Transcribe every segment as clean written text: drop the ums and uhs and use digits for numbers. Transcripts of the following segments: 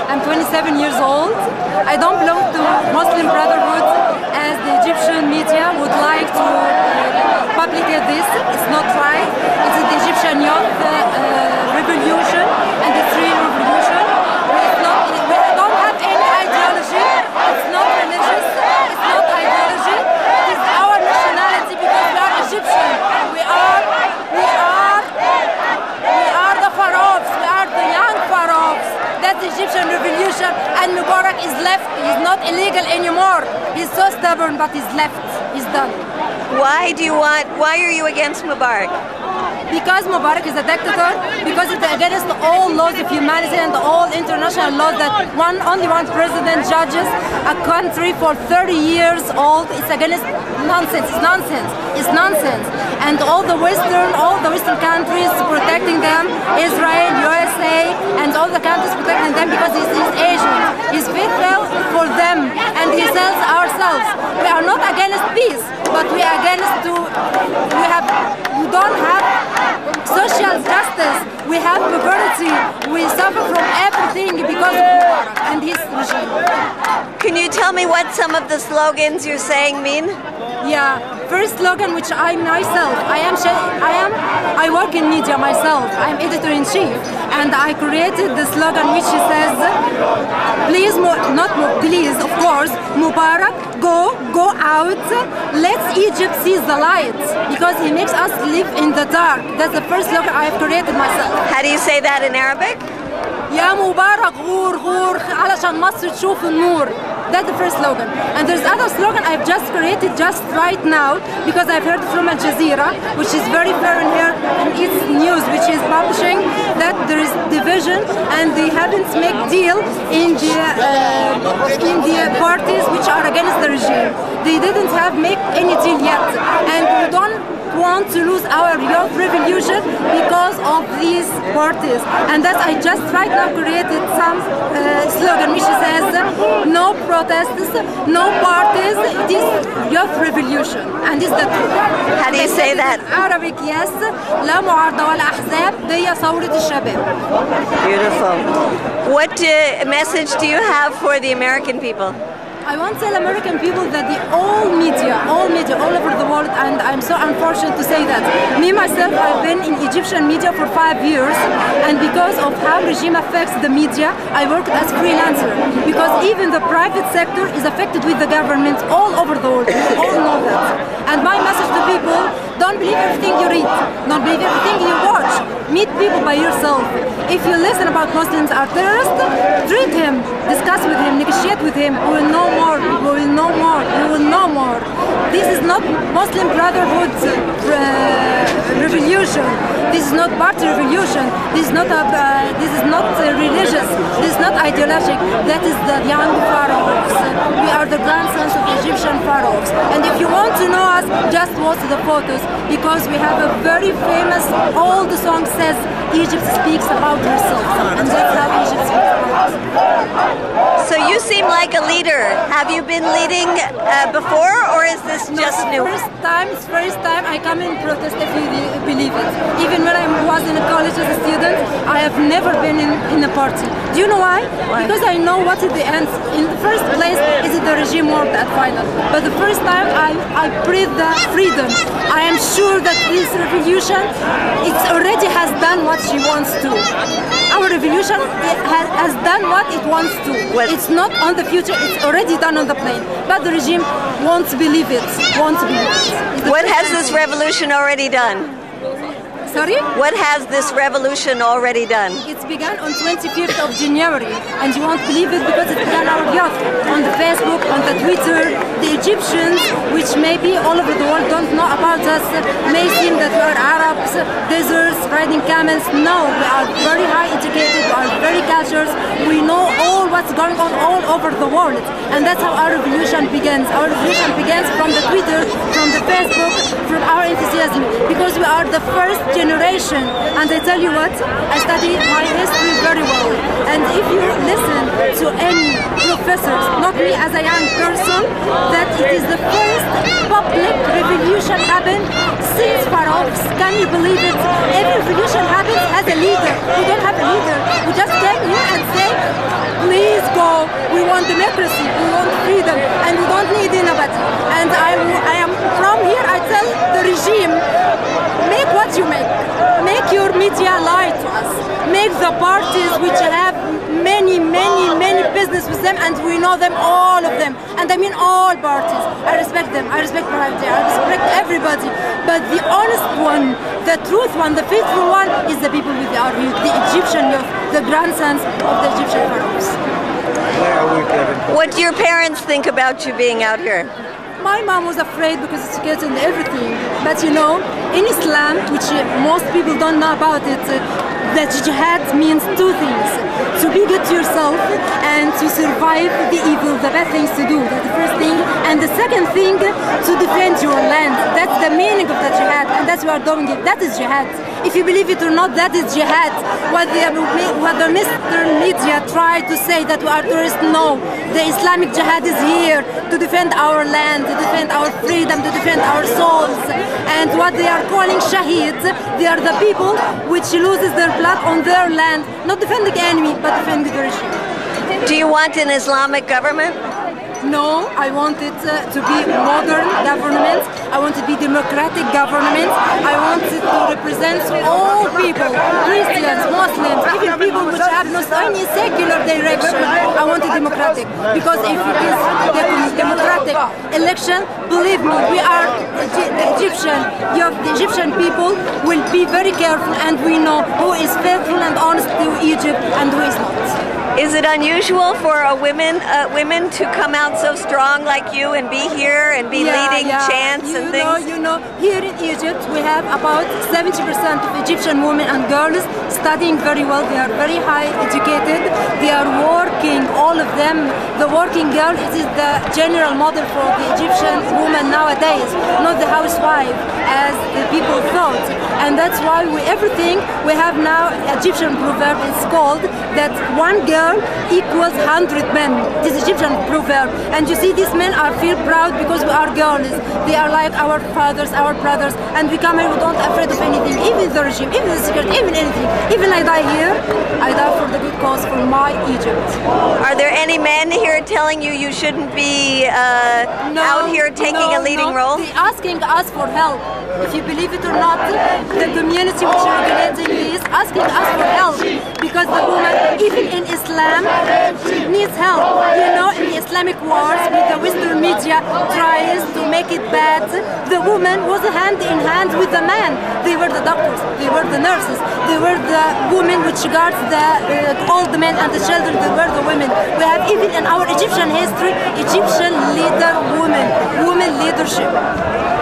I'm 27 years old. I don't belong to Muslim Brotherhood as the Egyptian media would like to publicate this. It's not right. It's the Egyptian youth revolution and the real revolution. We don't have any ideology. It's not religious. It's not ideology. It is our nationality because we are Egyptian. We are the pharaohs. We are the young pharaohs. That's the Egyptian revolution, and Mubarak is left. He's not illegal anymore. He's so stubborn, but he's left. He's done. Why are you against Mubarak? Because Mubarak is a dictator, because it's against all laws of humanity and all international laws that only one president judges a country for 30 years old. It's against nonsense. It's nonsense. It's nonsense. And all the Western countries protecting them, Israel, USA, and all the countries protecting them because he's Asian. He's faithful for them, and he sells ourselves. We are not against peace, but we are against we don't have social justice. We have poverty. We suffer from everything because of Mubarak and his regime. Can you tell me what some of the slogans you're saying mean? Yeah, first slogan, which I myself, I work in media myself. I'm editor-in-chief, and I created the slogan which says, please, please, of course, Mubarak, go out, let Egypt see the light, because he makes us live in the dark. That's the first slogan I have created myself. How do you say that in Arabic? يا مبارك غور غور علشان مصر تشوف النور. That's the first slogan. And there's other slogan I've just created just right now because I've heard from Al Jazeera, which is very fair in here in its news, which is publishing that there is division and they haven't made deal in the parties which are against the regime. They didn't have make any deal yet, and we don't want to lose our youth revolution because of these parties. And that I just right now created some slogan which says no protests, no parties, it is youth revolution, and it's the truth. How do you say that? Arabic, yes. لا معارضة ولا أحزاب، دي ثورة الشباب. Beautiful. What message do you have for the American people? I want to tell American people that all media all over the world, and I'm so unfortunate to say that. Me, myself, I've been in Egyptian media for 5 years, and because of how regime affects the media, I worked as freelancer. Because even the private sector is affected with the government all over the world. We all know that. And my message to people, don't believe everything you read. Don't believe everything you watch. Meet people by yourself. If you listen about Muslims are terrorists, treat him, discuss with him, negotiate with him. We will know more. We will know more. We will know more. This is not Muslim Brotherhood revolution. This is not party revolution. This is not religious. This is not ideological. That is the young pharaohs. We are the grandsons of Egyptian pharaohs. And if you want to know us, just watch the photos, because we have a very famous, all the song says Egypt speaks about herself, and that's how Egypt speaks about herself. So you seem like a leader. Have you been leading before, or is this just new? It's first time I come in protest, if you believe it. Even when I was in a college as a student, I have never been in a party. Do you know why? Because I know what at the end. In the first place, is it the regime worked at final. But the first time I breathe the freedom. I am sure that this revolution, it already has done what she wants to. Our revolution has done what it wants to. It's not on the future, it's already done on the plane. But the regime won't believe it. What has this revolution already done? Sorry? What has this revolution already done? It's begun on 25th of January, and you won't believe it because it began our youth on the Facebook, on the Twitter. The Egyptians, which maybe all over the world don't know about us, may seem that we are Arabs, deserts, riding camels. No, we are very high educated, we are very cultured. We know all what's going on all over the world, and that's how our revolution begins. Our revolution begins from the Twitter, from the Facebook, from our enthusiasm, because we are the first generation. And I tell you what, I study my history very well, and if you listen to any professors, not me as a young person, that it is the first public revolution happened since pharaohs. Can you believe it? Every revolution happens as a leader. We don't have a leader. We just came here and say, please want democracy, we want freedom, and we don't need anybody. And I am from here, I tell the regime, make what you make. Make your media lie to us. Make the parties which have many business with them, and we know them, all of them. And I mean all parties. I respect them. I respect Private, I respect everybody. But the honest one, the truth one, the faithful one is the people with our youth, the Egyptian youth, the grandsons of the Egyptian pharaohs. What do your parents think about you being out here? My mom was afraid because it's kids and everything. But you know, in Islam, which most people don't know about it, that jihad means two things. To be good to yourself and to survive the evil, the bad things to do. That's the first thing. And the second thing, to defend your land. That's the meaning of the jihad, and that's why we are doing it. That is jihad. If you believe it or not, that is jihad. What the Western media try to say that we are terrorists, no. The Islamic jihad is here to defend our land, to defend our freedom, to defend our souls. And what they are calling shaheed, they are the people which loses their blood on their land, not defending the enemy, but defending the regime. Do you want an Islamic government? No, I want it to be modern government. I want it to be democratic government. I want it to represent all people, Christians, Muslims, even people which have no any secular direction. I want it democratic, because if it is the democratic election, believe me, we are Egyptian. The Egyptian people will be very careful, and we know who is faithful and honest to Egypt and who is not. Is it unusual for women to come out so strong like you and be here and be leading chants and things? You know, here in Egypt we have about 70% of Egyptian women and girls studying very well. They are very high educated. They are working, all of them. The working girl is the general model for the Egyptian woman nowadays, not the housewife as the people thought. And that's why everything we have now, Egyptian proverb is called that one girl equals 100 men. This Egyptian proverb. And you see, these men are feel proud because we are girls. They are like our fathers, our brothers, and we come here, we don't afraid of anything, even the regime, even the security, even anything. Even I die here, I die for the good cause, for my Egypt. Are there any men here telling you you shouldn't be out here taking a leading role? They're asking us for help. If you believe it or not, the community which is regulating this asking us for help, because the woman, even in Islam, needs help. You know, in the Islamic wars, with the Western media tries to make it bad, the woman was hand in hand with the man. They were the doctors, they were the nurses, they were the women which guards the old men and the children, they were the women. We have even in our Egyptian history, Egyptian leader women leadership.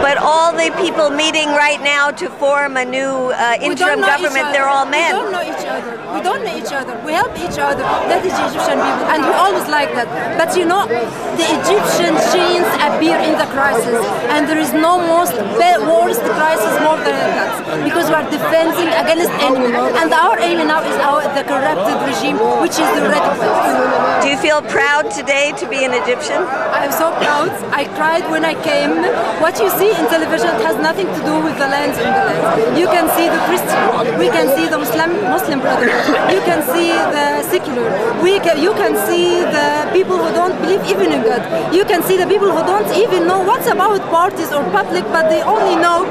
But all the people meeting right now to form a new interim government, they're all men. We don't know each other. We don't know each other. We help each other. That is Egyptian people, and we always like that. But you know, the Egyptian genes appear in the crisis, and there is no worst crisis more than that, because we are defending against enemy, and our enemy now is the corrupted regime, which is the red flag. Do you feel proud today to be an Egyptian? I am so proud. I cried when I came. What you see in television has nothing to do with the lands in the land. You can see the Christian, we can see the Muslim Brotherhood, you can see the secular, you can see the people who don't believe even in God, you can see the people who don't even know what's about parties or public, but they only know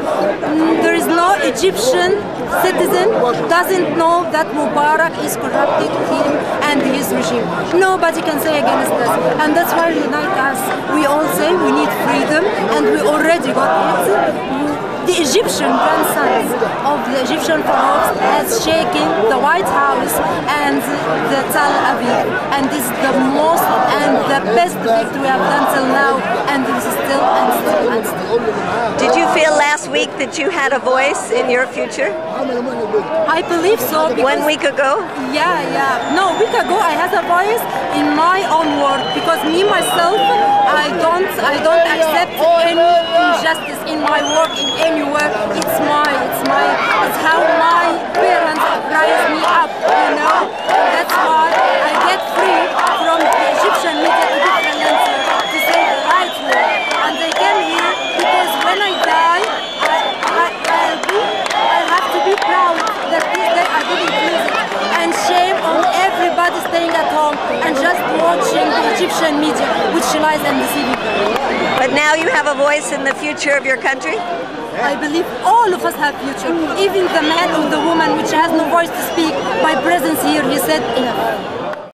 there is no Egyptian citizen doesn't know that Mubarak is corrupting him and his regime. Nobody can say against us, and that's why we unite us. We all say we need freedom, and we already got it. The Egyptian grandsons of the Egyptian pharaohs has shaken the White House and the Tel Aviv, and this is the most and the best victory we have done till now, and this is still and still and still. Did you feel last week that you had a voice in your future? I believe so. 1 week ago? Yeah. No, a week ago I had a voice in my own work, because me myself, I don't accept any injustice in my work, in anywhere. It's how my parents raised me up, you know. That's why I get free from the Egyptian media to be freelancer, to say the right word. And they came here because when I die, I have to be proud that this day I didn't lose it. And shame on everybody staying at home and just watching the Egyptian socialize and deceiving them. But now you have a voice in the future of your country? I believe all of us have future. Even the man or the woman which has no voice to speak, by presence here, he said enough.